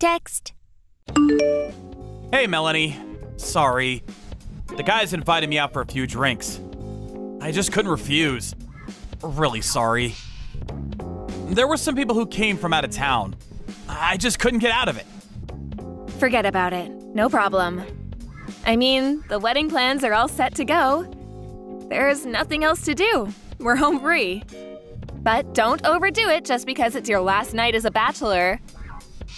Text. Hey, Melanie. Sorry. The guys invited me out for a few drinks. I just couldn't refuse. Really sorry. There were some people who came from out of town. I just couldn't get out of it. Forget about it. No problem. I mean, the wedding plans are all set to go. There's nothing else to do. We're home free. But don't overdo it just because it's your last night as a bachelor.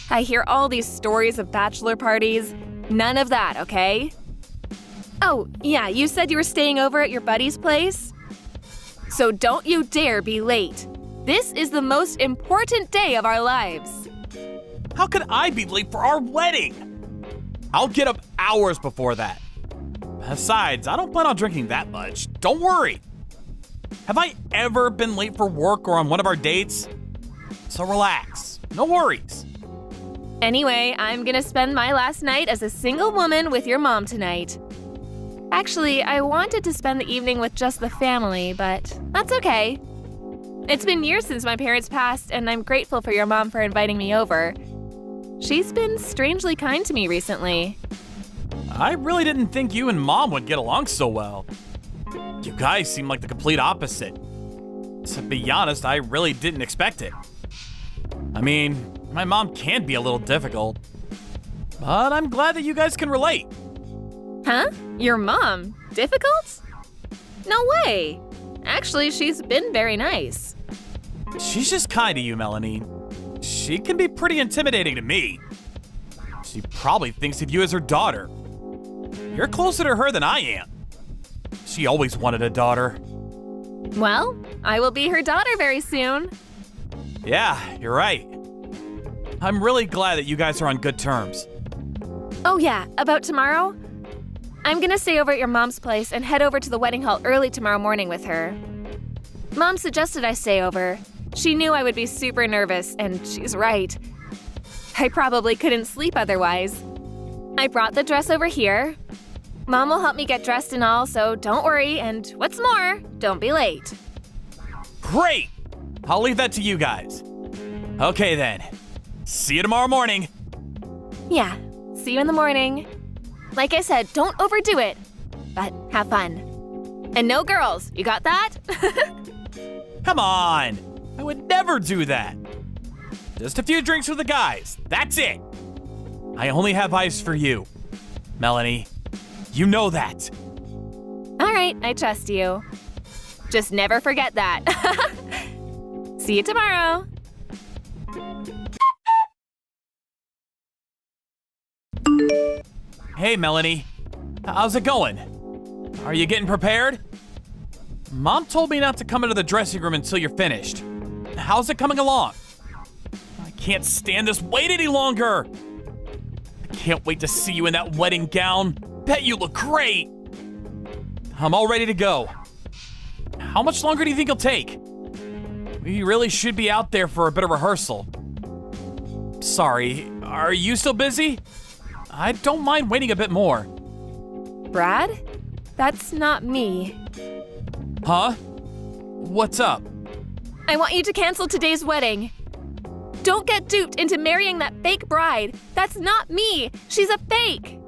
I hear all these stories of bachelor parties. None of that, okay? Oh, yeah, you said you were staying over at your buddy's place? So don't you dare be late. This is the most important day of our lives. How could I be late for our wedding? I'll get up hours before that. Besides, I don't plan on drinking that much. Don't worry. Have I ever been late for work or on one of our dates? So relax. No worries. Anyway, I'm gonna spend my last night as a single woman with your mom tonight. Actually, I wanted to spend the evening with just the family, but that's okay. It's been years since my parents passed, and I'm grateful for your mom for inviting me over. She's been strangely kind to me recently. I really didn't think you and Mom would get along so well. You guys seem like the complete opposite. To be honest, I really didn't expect it. I mean, my mom can be a little difficult, but I'm glad that you guys can relate. Huh? Your mom? Difficult? No way. Actually, she's been very nice. She's just kind to you, Melanie. She can be pretty intimidating to me. She probably thinks of you as her daughter. You're closer to her than I am. She always wanted a daughter. Well, I will be her daughter very soon. Yeah, you're right. I'm really glad that you guys are on good terms. Oh yeah, about tomorrow? I'm gonna stay over at your mom's place and head over to the wedding hall early tomorrow morning with her. Mom suggested I stay over. She knew I would be super nervous, and she's right. I probably couldn't sleep otherwise. I brought the dress over here. Mom will help me get dressed and all, so don't worry, and what's more, don't be late. Great! I'll leave that to you guys. Okay then. See you tomorrow morning. Yeah, see you in the morning. Like I said, don't overdo it, but have fun. And no girls, you got that? Come on! I would never do that. Just a few drinks with the guys. That's it. I only have ice for you. Melanie, you know that. All right, I trust you. Just never forget that. See you tomorrow. Hey, Melanie. How's it going? Are you getting prepared? Mom told me not to come into the dressing room until you're finished. How's it coming along? I can't stand this wait any longer. I can't wait to see you in that wedding gown. Bet you look great. I'm all ready to go. How much longer do you think it'll take? We really should be out there for a bit of rehearsal. Sorry, are you still busy? I don't mind waiting a bit more. Brad? That's not me. Huh? What's up? I want you to cancel today's wedding. Don't get duped into marrying that fake bride. That's not me. She's a fake.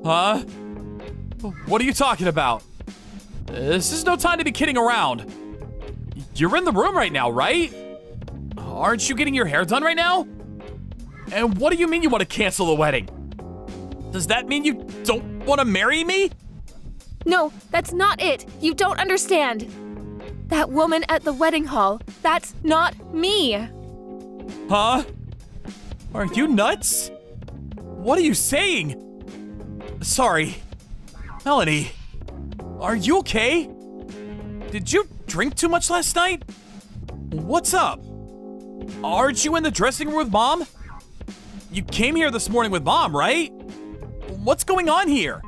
Huh? What are you talking about? This is no time to be kidding around. You're in the room right now, right? Aren't you getting your hair done right now? And what do you mean you want to cancel the wedding? Does that mean you don't want to marry me? No, that's not it. You don't understand. That woman at the wedding hall, that's not me. Huh? Are you nuts? What are you saying? Sorry. Melanie, are you okay? Did you drink too much last night? What's up? Aren't you in the dressing room with Mom? You came here this morning with Mom, right? What's going on here?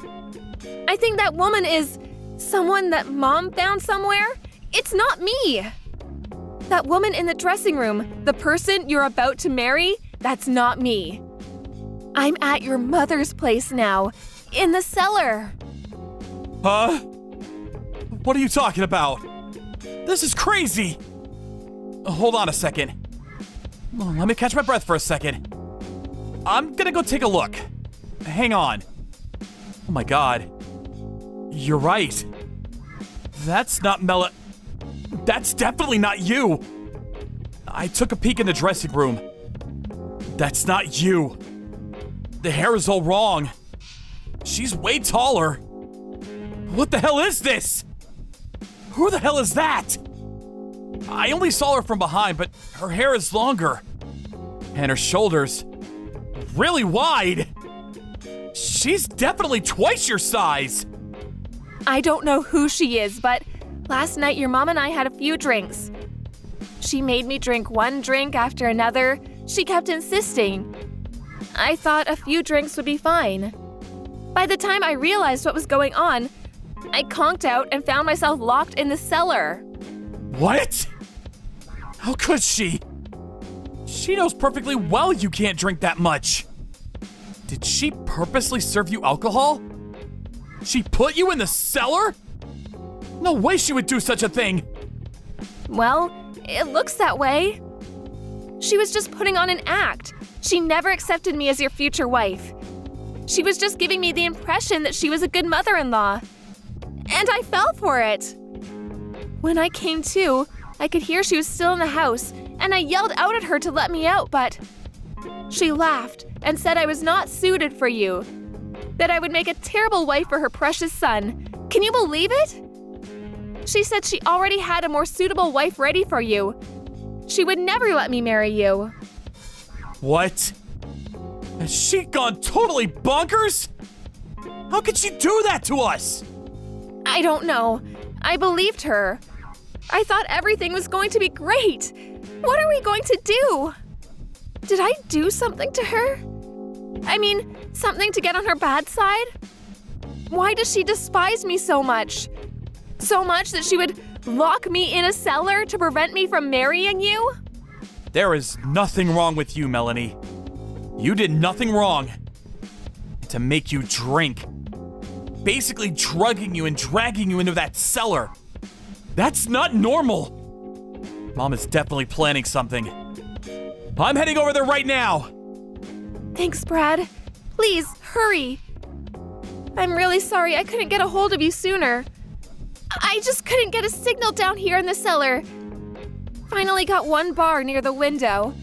I think that woman is someone that Mom found somewhere. It's not me. That woman in the dressing room, the person you're about to marry, that's not me. I'm at your mother's place now, in the cellar. Huh? What are you talking about? This is crazy. Hold on a second. Let me catch my breath for a second. I'm gonna go take a look. Hang on. Oh my god. You're right. That's not That's definitely not you. I took a peek in the dressing room. That's not you. The hair is all wrong. She's way taller. What the hell is this? Who the hell is that? I only saw her from behind, but her hair is longer. And her shoulders really wide. She's definitely twice your size. I don't know who she is, but last night your mom and I had a few drinks. She made me drink one drink after another. She kept insisting. I thought a few drinks would be fine. By the time I realized what was going on, I conked out and found myself locked in the cellar. What? How could she? She knows perfectly well you can't drink that much. Did she purposely serve you alcohol? She put you in the cellar? No way she would do such a thing. Well, it looks that way. She was just putting on an act. She never accepted me as your future wife. She was just giving me the impression that she was a good mother-in-law. And I fell for it. When I came to, I could hear she was still in the house, and I yelled out at her to let me out, but she laughed and said I was not suited for you, that I would make a terrible wife for her precious son. Can you believe it? She said she already had a more suitable wife ready for you. She would never let me marry you. What? Has she gone totally bonkers? How could she do that to us? I don't know. I believed her. I thought everything was going to be great. What are we going to do? Did I do something to her? I mean, something to get on her bad side? Why does she despise me so much? So much that she would lock me in a cellar to prevent me from marrying you? There is nothing wrong with you, Melanie. You did nothing wrong. To make you drink. Basically drugging you and dragging you into that cellar. That's not normal. Mom is definitely planning something. I'm heading over there right now. Thanks, Brad. Please, hurry. I'm really sorry I couldn't get a hold of you sooner. I just couldn't get a signal down here in the cellar. Finally got one bar near the window.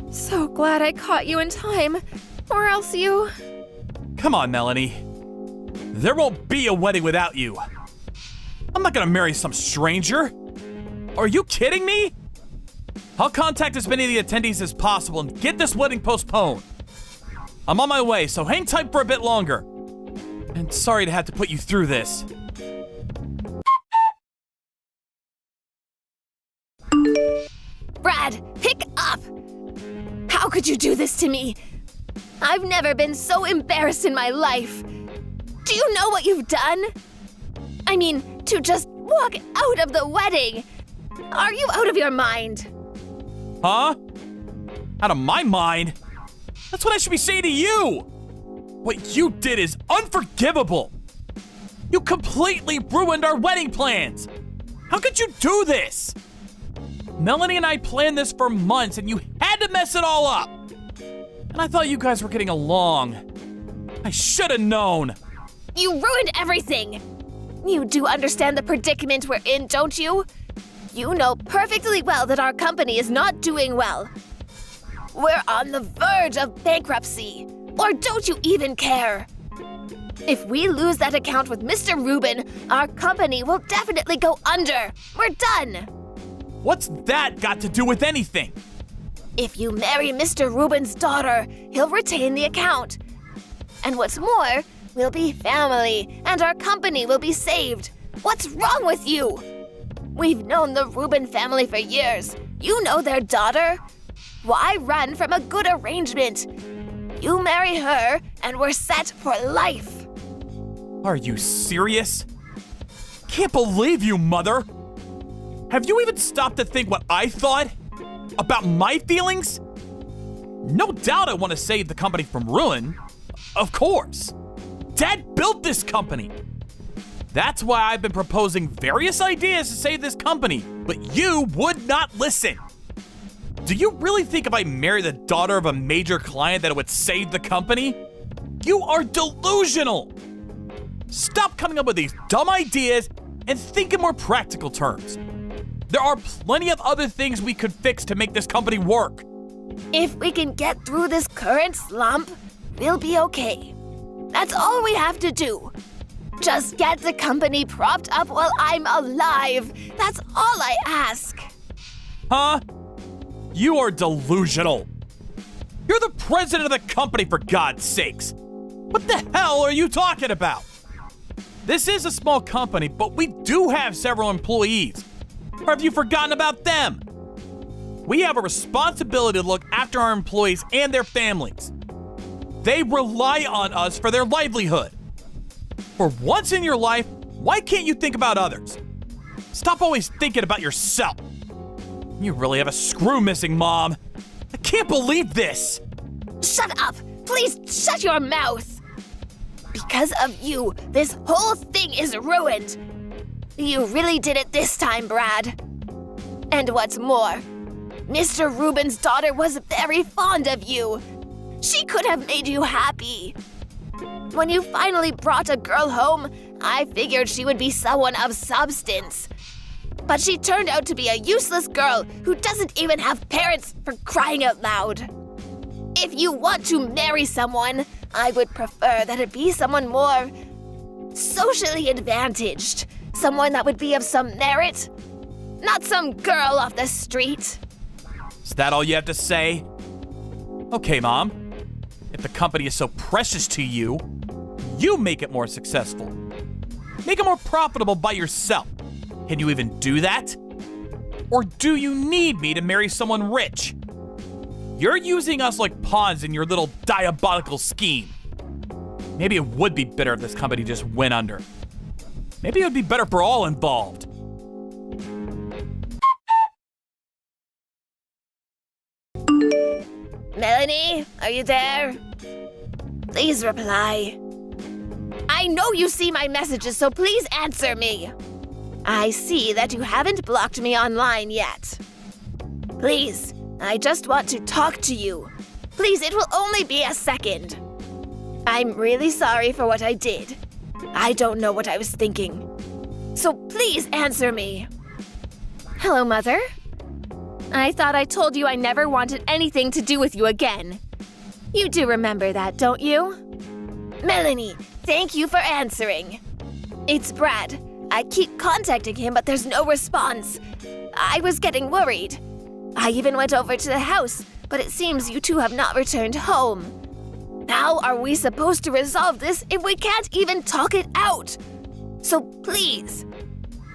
So glad I caught you in time, or else you... Come on, Melanie. There won't be a wedding without you. I'm not gonna marry some stranger. Are you kidding me? I'll contact as many of the attendees as possible and get this wedding postponed. I'm on my way, so hang tight for a bit longer. And sorry to have to put you through this. Brad, pick up! How could you do this to me? I've never been so embarrassed in my life. Do you know what you've done? I mean, to just walk out of the wedding. Are you out of your mind? Huh? Out of my mind? That's what I should be saying to you! What you did is unforgivable! You completely ruined our wedding plans! How could you do this? Melanie and I planned this for months and you had to mess it all up! And I thought you guys were getting along. I should have known! You ruined everything! You do understand the predicament we're in, don't you? You know perfectly well that our company is not doing well. We're on the verge of bankruptcy. Or don't you even care? If we lose that account with Mr. Rubin, our company will definitely go under. We're done. What's that got to do with anything? If you marry Mr. Rubin's daughter, he'll retain the account. And what's more, we'll be family, and our company will be saved. What's wrong with you? We've known the Rubin family for years. You know their daughter. Why run from a good arrangement? You marry her, and we're set for life. Are you serious? Can't believe you, Mother! Have you even stopped to think what I thought? About my feelings? No doubt I want to save the company from ruin. Of course. Dad built this company. That's why I've been proposing various ideas to save this company, but you would not listen. Do you really think if I marry the daughter of a major client that it would save the company? You are delusional! Stop coming up with these dumb ideas and think in more practical terms. There are plenty of other things we could fix to make this company work. If we can get through this current slump, we'll be okay. That's all we have to do. Just get the company propped up while I'm alive. That's all I ask. Huh? You are delusional. You're the president of the company, for God's sakes. What the hell are you talking about? This is a small company, but we do have several employees. Or have you forgotten about them? We have a responsibility to look after our employees and their families. They rely on us for their livelihood. For once in your life, why can't you think about others? Stop always thinking about yourself. You really have a screw missing, Mom. I can't believe this. Shut up! Please shut your mouth! Because of you, this whole thing is ruined. You really did it this time, Brad. And what's more, Mr. Rubin's daughter was very fond of you. She could have made you happy. When you finally brought a girl home, I figured she would be someone of substance. But she turned out to be a useless girl who doesn't even have parents, for crying out loud. If you want to marry someone, I would prefer that it be someone more socially advantaged. Someone that would be of some merit. Not some girl off the street. Is that all you have to say? Okay, Mom. If the company is so precious to you, you make it more successful. Make it more profitable by yourself. Can you even do that? Or do you need me to marry someone rich? You're using us like pawns in your little diabolical scheme. Maybe it would be better if this company just went under. Maybe it would be better for all involved. Melanie, are you there? Please reply. I know you see my messages, so please answer me. I see that you haven't blocked me online yet. Please, I just want to talk to you. Please, it will only be a second. I'm really sorry for what I did. I don't know what I was thinking. So please answer me. Hello, Mother. I thought I told you I never wanted anything to do with you again. You do remember that, don't you? Melanie, thank you for answering. It's Brad. I keep contacting him, but there's no response. I was getting worried. I even went over to the house, but it seems you two have not returned home. How are we supposed to resolve this if we can't even talk it out? So please,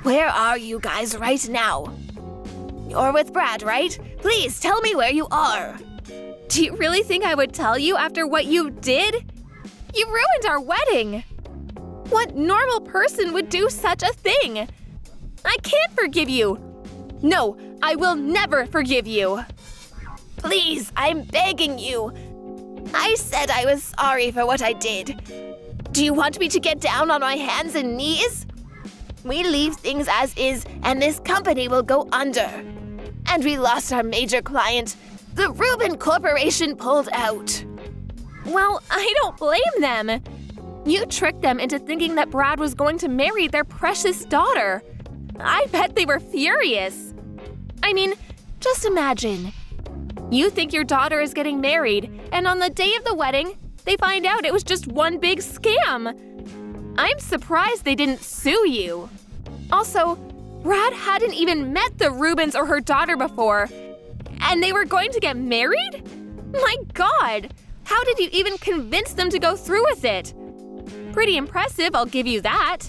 where are you guys right now? You're with Brad, right? Please tell me where you are. Do you really think I would tell you after what you did? You ruined our wedding. What normal person would do such a thing? I can't forgive you. No, I will never forgive you. Please, I'm begging you. I said I was sorry for what I did. Do you want me to get down on my hands and knees? We leave things as is, and this company will go under. And we lost our major client. The Rubin Corporation pulled out. Well, I don't blame them. You tricked them into thinking that Brad was going to marry their precious daughter. I bet they were furious. I mean, just imagine. You think your daughter is getting married, and on the day of the wedding, they find out it was just one big scam. I'm surprised they didn't sue you. Also, Brad hadn't even met the Rubins or her daughter before, and they were going to get married? My God, how did you even convince them to go through with it? Pretty impressive, I'll give you that.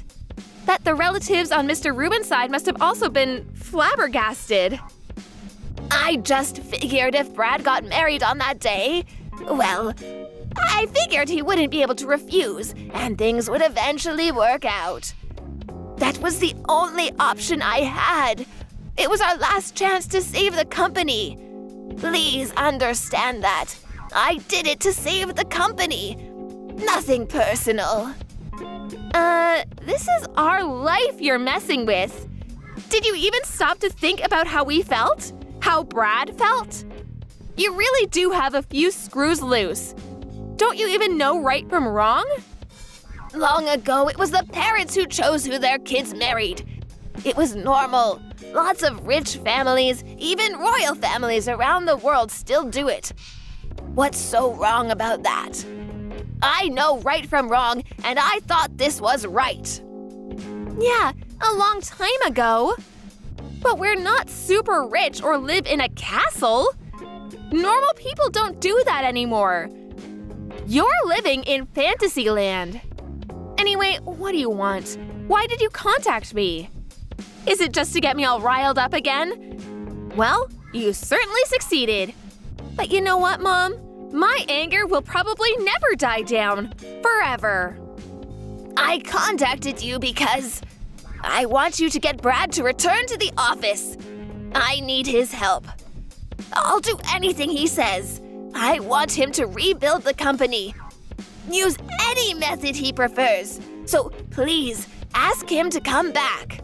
Bet the relatives on Mr. Rubin's side must have also been flabbergasted. I just figured if Brad got married on that day, well, I figured he wouldn't be able to refuse, and things would eventually work out. That was the only option I had. It was our last chance to save the company. Please understand that. I did it to save the company. Nothing personal. This is our life you're messing with. Did you even stop to think about how we felt? How Brad felt? You really do have a few screws loose. Don't you even know right from wrong? Long ago, it was the parents who chose who their kids married. It was normal. Lots of rich families, even royal families around the world still do it. What's so wrong about that? I know right from wrong, and I thought this was right. Yeah, a long time ago. But we're not super rich or live in a castle. Normal people don't do that anymore. You're living in Fantasyland. Anyway, what do you want? Why did you contact me? Is it just to get me all riled up again? Well, you certainly succeeded. But you know what, Mom? My anger will probably never die down. Forever. I contacted you because I want you to get Brad to return to the office. I need his help. I'll do anything he says. I want him to rebuild the company. Use any method he prefers. So please, ask him to come back.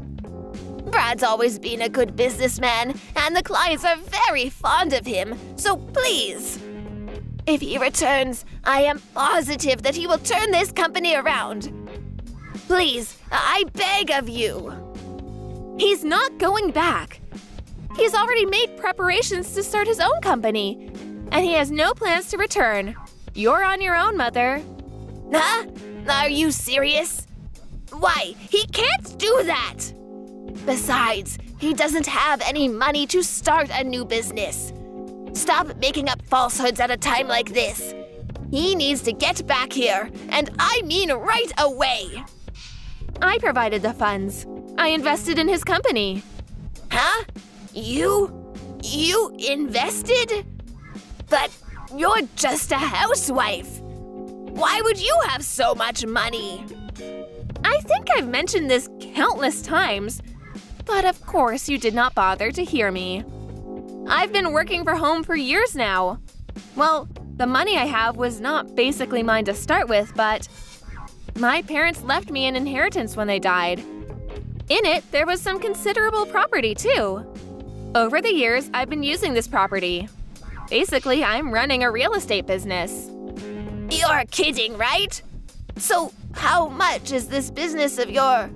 Brad's always been a good businessman, and the clients are very fond of him, so please. If he returns, I am positive that he will turn this company around. Please, I beg of you. He's not going back. He's already made preparations to start his own company, and he has no plans to return. You're on your own, Mother. Huh? Are you serious? Why, he can't do that! Besides, he doesn't have any money to start a new business. Stop making up falsehoods at a time like this. He needs to get back here, and I mean right away. I provided the funds. I invested in his company. Huh? You invested? But you're just a housewife. Why would you have so much money? I think I've mentioned this countless times, but of course you did not bother to hear me. I've been working for home for years now. Well, the money I have was not basically mine to start with, but my parents left me an inheritance when they died. In it, there was some considerable property too. Over the years, I've been using this property. Basically, I'm running a real estate business. You're kidding, right? So, how much is this business of yours?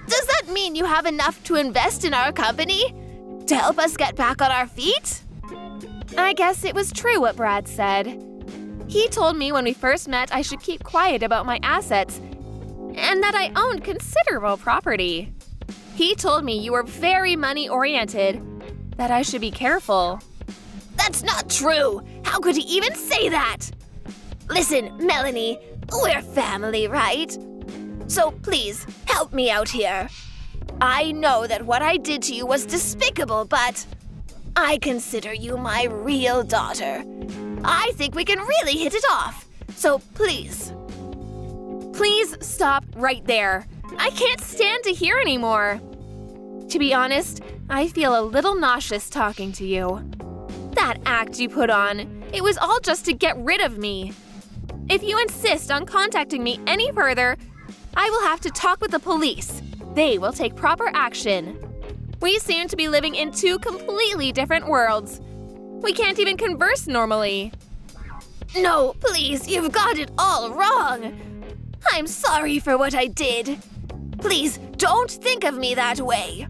Does that mean you have enough to invest in our company? To help us get back on our feet? I guess it was true what Brad said. He told me when we first met I should keep quiet about my assets and that I owned considerable property. He told me you were very money-oriented, that I should be careful. That's not true! How could he even say that? Listen, Melanie, we're family, right? So please, help me out here. I know that what I did to you was despicable, but I consider you my real daughter. I think we can really hit it off. So please. Please stop right there. I can't stand to hear anymore. To be honest, I feel a little nauseous talking to you. That act you put on, it was all just to get rid of me. If you insist on contacting me any further, I will have to talk with the police. They will take proper action. We seem to be living in two completely different worlds. We can't even converse normally. No, please, you've got it all wrong. I'm sorry for what I did. Please, don't think of me that way.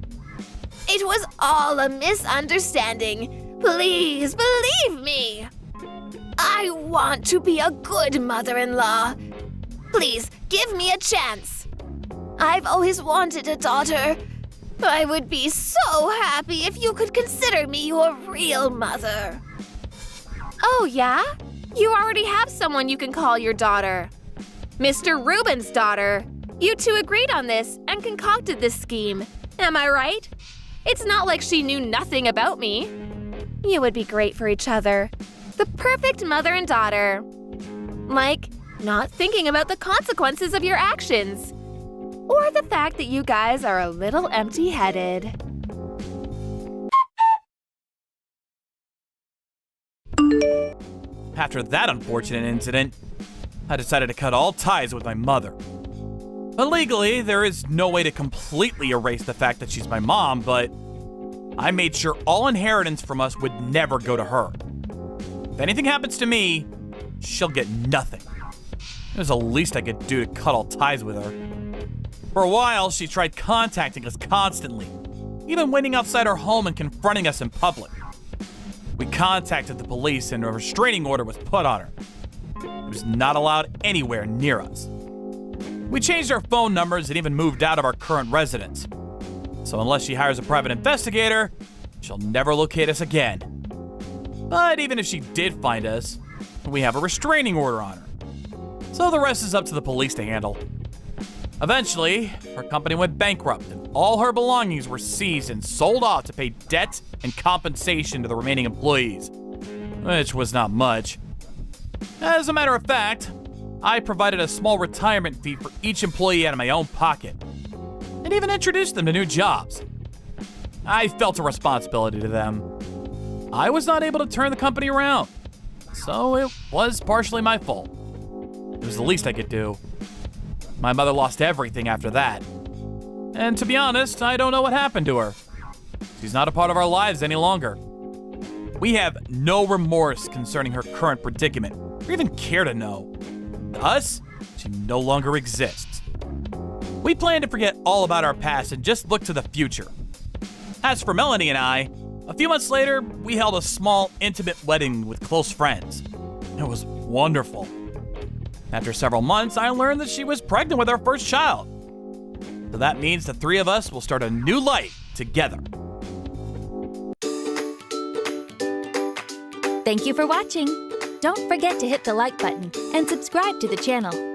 It was all a misunderstanding. Please, believe me. I want to be a good mother-in-law. Please, give me a chance. I've always wanted a daughter. I would be so happy if you could consider me your real mother. Oh, yeah? You already have someone you can call your daughter. Mr. Rubin's daughter. You two agreed on this and concocted this scheme. Am I right? It's not like she knew nothing about me. You would be great for each other. The perfect mother and daughter. Like, not thinking about the consequences of your actions. Or the fact that you guys are a little empty-headed. After that unfortunate incident, I decided to cut all ties with my mother. But legally, there is no way to completely erase the fact that she's my mom, but I made sure all inheritance from us would never go to her. If anything happens to me, she'll get nothing. It was the least I could do to cut all ties with her. For a while, she tried contacting us constantly, even waiting outside our home and confronting us in public. We contacted the police and a restraining order was put on her. She was not allowed anywhere near us. We changed our phone numbers and even moved out of our current residence. So unless she hires a private investigator, she'll never locate us again. But even if she did find us, we have a restraining order on her. So the rest is up to the police to handle. Eventually, her company went bankrupt and all her belongings were seized and sold off to pay debt and compensation to the remaining employees, which was not much. As a matter of fact, I provided a small retirement fee for each employee out of my own pocket, and even introduced them to new jobs. I felt a responsibility to them. I was not able to turn the company around, so it was partially my fault. It was the least I could do. My mother lost everything after that. And to be honest, I don't know what happened to her. She's not a part of our lives any longer. We have no remorse concerning her current predicament, or even care to know. To us, she no longer exists. We plan to forget all about our past and just look to the future. As for Melanie and I, a few months later, we held a small, intimate wedding with close friends. It was wonderful. After several months, I learned that she was pregnant with our first child. So that means the three of us will start a new life together. Thank you for watching. Don't forget to hit the like button and subscribe to the channel.